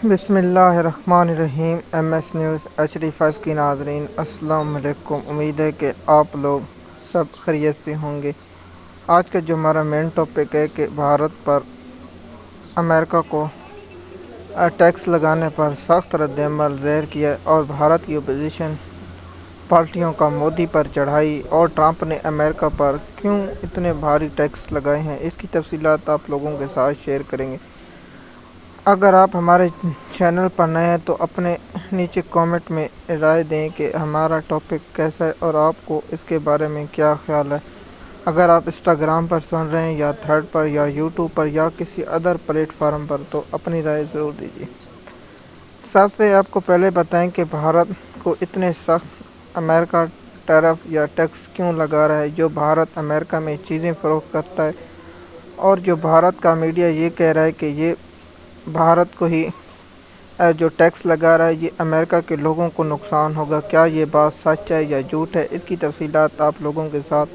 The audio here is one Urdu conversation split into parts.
بسم اللہ الرحمن الرحیم۔ ایم ایس نیوز HD5 کی ناظرین السلام علیکم۔ امید ہے کہ آپ لوگ سب خیریت سے ہوں گے۔ آج کا جو ہمارا مین ٹاپک ہے کہ بھارت پر امریکہ کو ٹیکس لگانے پر سخت رد عمل ظاہر کیا اور بھارت کی اپوزیشن پارٹیوں کا مودی پر چڑھائی، اور ٹرمپ نے امریکہ پر کیوں اتنے بھاری ٹیکس لگائے ہیں، اس کی تفصیلات آپ لوگوں کے ساتھ شیئر کریں گے۔ اگر آپ ہمارے چینل پر نئے ہیں تو اپنے نیچے کامنٹ میں رائے دیں کہ ہمارا ٹاپک کیسا ہے اور آپ کو اس کے بارے میں کیا خیال ہے۔ اگر آپ انسٹاگرام پر سن رہے ہیں یا تھریڈ پر یا یوٹیوب پر یا کسی ادر پلیٹ فارم پر تو اپنی رائے ضرور دیجیے۔ سب سے آپ کو پہلے بتائیں کہ بھارت کو اتنے سخت امریکہ ٹیرف یا ٹیکس کیوں لگا رہا ہے، جو بھارت امریکہ میں چیزیں فروخت کرتا ہے، اور جو بھارت کا میڈیا یہ کہہ رہا ہے کہ یہ بھارت کو ہی جو ٹیکس لگا رہا ہے یہ امریکہ کے لوگوں کو نقصان ہوگا۔ کیا یہ بات سچ ہے یا جھوٹ ہے، اس کی تفصیلات آپ لوگوں کے ساتھ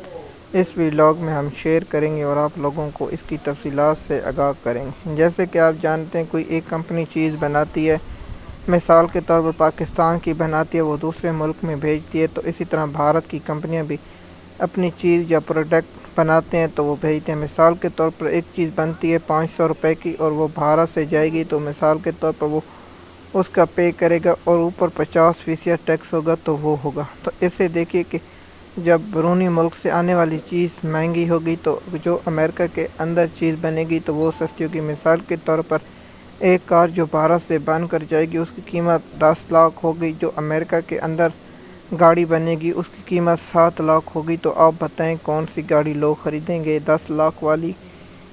اس ویلاگ میں ہم شیئر کریں گے اور آپ لوگوں کو اس کی تفصیلات سے آگاہ کریں گے۔ جیسے کہ آپ جانتے ہیں، کوئی ایک کمپنی چیز بناتی ہے، مثال کے طور پر پاکستان کی بناتی ہے، وہ دوسرے ملک میں بھیجتی ہے، تو اسی طرح بھارت کی کمپنیاں بھی اپنی چیز یا پروڈکٹ بناتے ہیں تو وہ بھیجتے ہیں۔ مثال کے طور پر ایک چیز بنتی ہے 500 روپے کی اور وہ بھارت سے جائے گی، تو مثال کے طور پر وہ اس کا پے کرے گا اور اوپر 50% ٹیکس ہوگا تو وہ ہوگا۔ تو اس سے دیکھیے کہ جب بیرونی ملک سے آنے والی چیز مہنگی ہوگی تو جو امریکہ کے اندر چیز بنے گی تو وہ سستی ہوگی۔ مثال کے طور پر ایک کار جو بھارت سے بن کر جائے گی اس کی قیمت 10 لاکھ ہوگی، جو امریکہ کے اندر گاڑی بنے گی اس کی قیمت 7 لاکھ ہوگی۔ تو آپ بتائیں کون سی گاڑی لوگ خریدیں گے، 10 لاکھ والی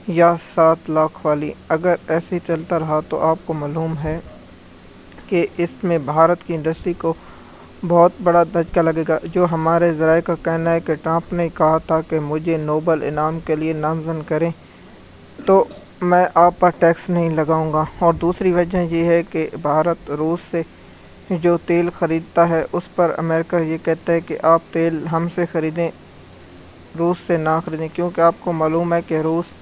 یا 7 لاکھ والی؟ اگر ایسے چلتا رہا تو آپ کو معلوم ہے کہ اس میں بھارت کی انڈسٹری کو بہت بڑا دھچکا لگے گا۔ جو ہمارے ذرائع کا کہنا ہے کہ ٹرمپ نے کہا تھا کہ مجھے نوبل انعام کے لیے نامزد کریں تو میں آپ پر ٹیکس نہیں لگاؤں گا۔ اور دوسری وجہ یہ ہے کہ بھارت روس سے جو تیل خریدتا ہے اس پر امریکہ یہ کہتا ہے کہ آپ تیل ہم سے خریدیں، روس سے نہ خریدیں، کیونکہ آپ کو معلوم ہے کہ روس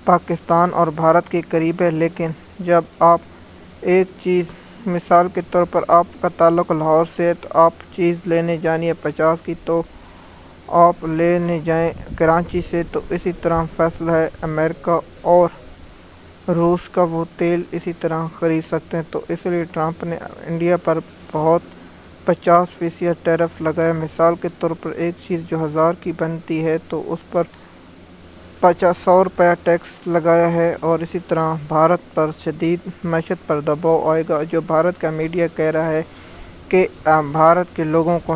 پاکستان اور بھارت کے قریب ہے۔ لیکن جب آپ ایک چیز، مثال کے طور پر آپ کا تعلق لاہور سے ہے تو آپ چیز لینے جانی ہے 50 کی تو آپ لینے جائیں کراچی سے، تو اسی طرح فیصلہ ہے امریکہ اور روس کا، وہ تیل اسی طرح خرید سکتے ہیں۔ تو اس لیے ٹرمپ نے انڈیا پر بہت 50% ٹیرف لگایا۔ مثال کے طور پر ایک چیز جو 1000 کی بنتی ہے تو اس پر 100 روپیہ ٹیکس لگایا ہے، اور اسی طرح بھارت پر شدید معیشت پر دباؤ آئے گا۔ جو بھارت کا میڈیا کہہ رہا ہے کہ بھارت کے لوگوں کو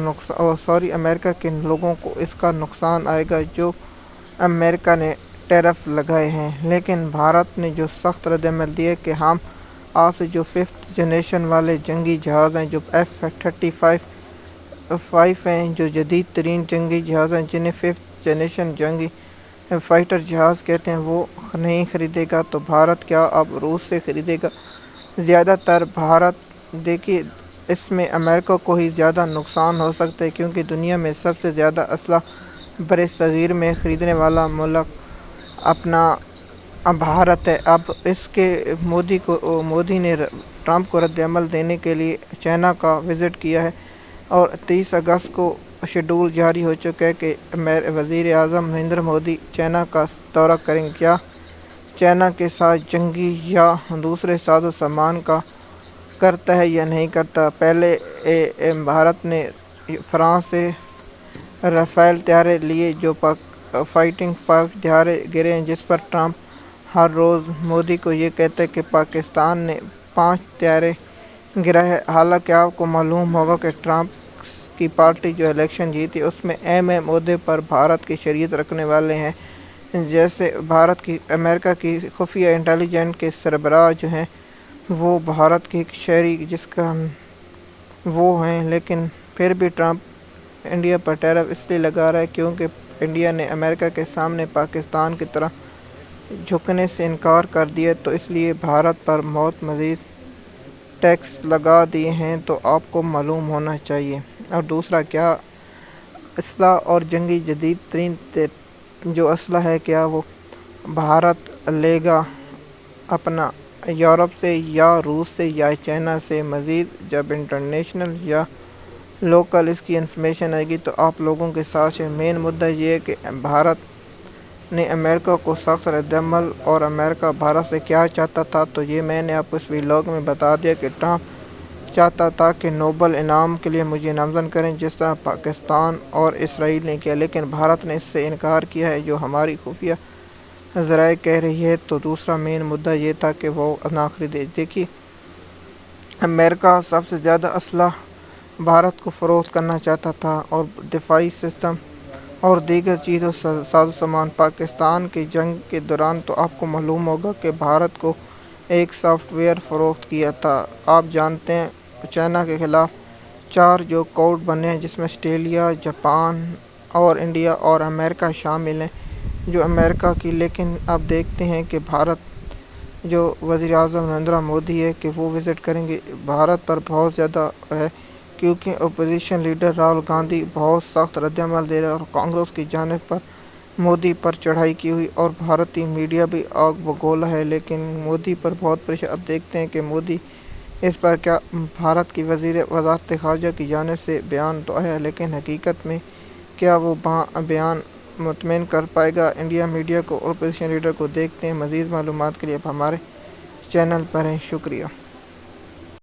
امریکہ کے لوگوں کو اس کا نقصان آئے گا جو امریکہ نے ٹیرف لگائے ہیں۔ لیکن بھارت نے جو سخت رد عمل دیا کہ ہم آپ سے جو 5th جنریشن والے جنگی جہاز ہیں، جو F-35 ہیں، جو جدید ترین جنگی جہاز ہیں جنہیں 5th جنریشن جنگی فائٹر جہاز کہتے ہیں، وہ نہیں خریدے گا تو بھارت کیا اب روس سے خریدے گا؟ زیادہ تر بھارت، دیکھیے اس میں امریکہ کو ہی زیادہ نقصان ہو سکتا ہے، کیونکہ دنیا میں سب سے زیادہ اسلحہ بر صغیر میں خریدنے والا ملک اپنا بھارت ہے۔ اب اس کے مودی نے ٹرمپ کو رد عمل دینے کے لیے چائنا کا وزٹ کیا ہے، اور 30 اگست کو شیڈول جاری ہو چکا ہے کہ وزیر اعظم نریندر مودی چائنا کا دورہ کریں۔ کیا چائنا کے ساتھ جنگی یا دوسرے ساز و سامان کا کرتا ہے یا نہیں کرتا؟ پہلے بھارت نے فرانس سے رافیل طیارے لیے، جو فائٹنگ طیارے گرے ہیں، جس پر ٹرمپ ہر روز مودی کو یہ کہتا ہے کہ پاکستان نے 5 طیارے گرائے ہیں۔ حالانکہ آپ کو معلوم ہوگا کہ ٹرمپ کی پارٹی جو الیکشن جیتی اس میں اہم عہدے پر بھارت کی شریک رکھنے والے ہیں، جیسے امریکہ کی خفیہ انٹیلیجنس کے سربراہ جو ہیں وہ بھارت کے ایک شہری جس کا وہ ہیں۔ لیکن پھر بھی ٹرمپ انڈیا پر ٹیرف اس لیے لگا رہا ہے کیونکہ انڈیا نے امریکہ کے سامنے پاکستان کی طرح جھکنے سے انکار کر دیا، تو اس لیے بھارت پر بہت مزید ٹیکس لگا دیے ہیں، تو آپ کو معلوم ہونا چاہیے۔ اور دوسرا، کیا اسلحہ اور جنگی جدید ترین جو اسلحہ ہے کیا وہ بھارت لے گا؟ اپنا یورپ سے یا روس سے یا چائنا سے مزید جب انٹرنیشنل یا لوکل اس کی انفارمیشن آئے گی تو آپ لوگوں کے ساتھ مین مدعا یہ ہے کہ بھارت نے امریکہ کو سخت رد عمل اور امریکہ بھارت سے کیا چاہتا تھا، تو یہ میں نے آپ کو اس ویلاگ میں بتا دیا کہ ٹرمپ چاہتا تھا کہ نوبل انعام کے لیے مجھے نامزد کریں، جس طرح پاکستان اور اسرائیل نے کیا، لیکن بھارت نے اس سے انکار کیا ہے جو ہماری خفیہ ذرائع کہہ رہی ہے۔ تو دوسرا مین مدعا یہ تھا کہ وہ نہ خریدے۔ دیکھیے، امریکہ سب سے زیادہ اسلحہ بھارت کو فروخت کرنا چاہتا تھا اور دفاعی سسٹم اور دیگر چیزوں ساز و سامان۔ پاکستان کی جنگ کے دوران تو آپ کو معلوم ہوگا کہ بھارت کو ایک سافٹ ویئر فروخت کیا تھا۔ آپ جانتے ہیں چائنا کے خلاف 4 جو کوڈ بنے ہیں، جس میں آسٹریلیا، جاپان اور انڈیا اور امریکہ شامل ہیں، جو امریکہ کی، لیکن اب دیکھتے ہیں کہ بھارت جو وزیر اعظم نریندر مودی ہے کہ وہ وزٹ کریں گے، بھارت پر بہت زیادہ ہے، کیونکہ اپوزیشن لیڈر راہل گاندھی بہت سخت رد عمل دے رہے ہیں اور کانگریس کی جانب پر مودی پر چڑھائی کی ہوئی اور بھارتی میڈیا بھی آگ بگولا ہے، لیکن مودی پر بہت پریشر۔ اب دیکھتے ہیں کہ مودی اس پر کیا، بھارت کی وزارت خارجہ کی جانب سے بیان تو آیا، لیکن حقیقت میں کیا وہ بیان مطمئن کر پائے گا انڈیا میڈیا کو اور اپوزیشن لیڈر کو؟ دیکھتے ہیں۔ مزید معلومات کے لیے آپ ہمارے چینل پر ہیں۔ شکریہ۔